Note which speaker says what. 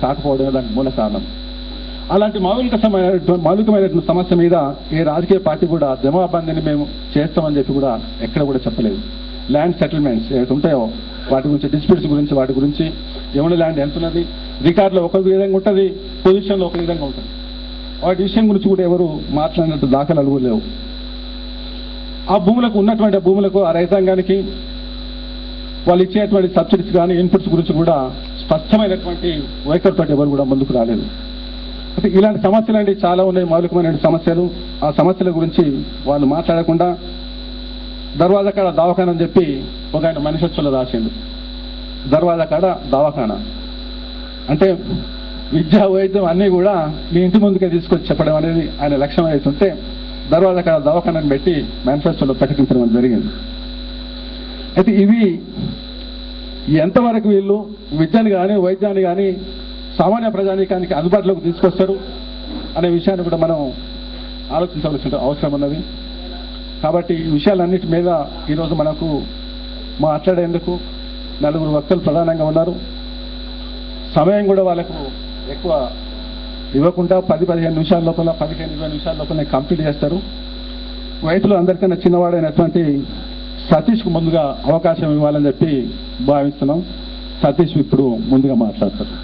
Speaker 1: కాకపోవడమే దానికి మూల కారణం. అలాంటి మౌలికమైన సమస్య మీద ఏ రాజకీయ పార్టీ కూడా జమాబందీని మేము చేస్తామని చెప్పి కూడా ఎక్కడ కూడా చెప్పలేదు. ల్యాండ్ సెటిల్మెంట్స్ ఏవైతే ఉంటాయో వాటి గురించి, డిస్ప్యూట్స్ గురించి, వాటి గురించి ఎవరి ల్యాండ్ ఎంత ఉన్నది, రికార్డులో ఒక విధంగా ఉంటుంది, పొజిషన్లో ఒక విధంగా ఉంటుంది. వాటి విషయం గురించి కూడా ఎవరు మాట్లాడినట్టు దాఖలాలు కూడా లేవు. ఆ భూములకు ఉన్నటువంటి భూములకు, ఆ రైతాంగానికి వాళ్ళు ఇచ్చేటువంటి సబ్సిడీస్ కానీ ఇన్పుట్స్ గురించి కూడా స్పష్టమైనటువంటి వైఖరితో ఎవరు కూడా ముందుకు రాలేదు. అయితే ఇలాంటి సమస్యలు అంటే చాలా ఉన్నాయి, మౌలికమైన సమస్యలు. ఆ సమస్యల గురించి వాళ్ళు మాట్లాడకుండా దర్వాజా కాడ దవాఖానా అని చెప్పి ఒక ఆయన మేనిఫెస్టోలో రాసిండు. దర్వాజా కాడ దవాఖానా అంటే విద్య, వైద్యం అన్నీ కూడా మీ ఇంటి ముందుకే తీసుకొచ్చి చెప్పడం అనేది ఆయన లక్ష్యం అవుతుంటే దర్వాజా కాడ దవాఖానాన్ని పెట్టి మేనిఫెస్టోలో ప్రకటించడం జరిగింది. అయితే ఇవి ఎంతవరకు వీళ్ళు విద్యను కానీ వైద్యాన్ని కానీ సామాన్య ప్రజానీకానికి అందుబాటులోకి తీసుకొస్తారు అనే విషయాన్ని కూడా మనం ఆలోచించవలసిన అవసరం ఉన్నది. కాబట్టి ఈ విషయాలన్నిటి మీద ఈరోజు మనకు మాట్లాడేందుకు నలుగురు వక్తలు ప్రధానంగా ఉన్నారు. సమయం కూడా వాళ్ళకు ఎక్కువ ఇవ్వకుండా 10-15 నిమిషాల లోపల, 15-20 నిమిషాల లోపల కంప్లీట్ చేస్తారు. వయసులో అందరికన్నా చిన్నవాడైనటువంటి సతీష్కు ముందుగా అవకాశం ఇవ్వాలని చెప్పి భావిస్తున్నాం. సతీష్ ఇప్పుడు ముందుగా మాట్లాడతారు.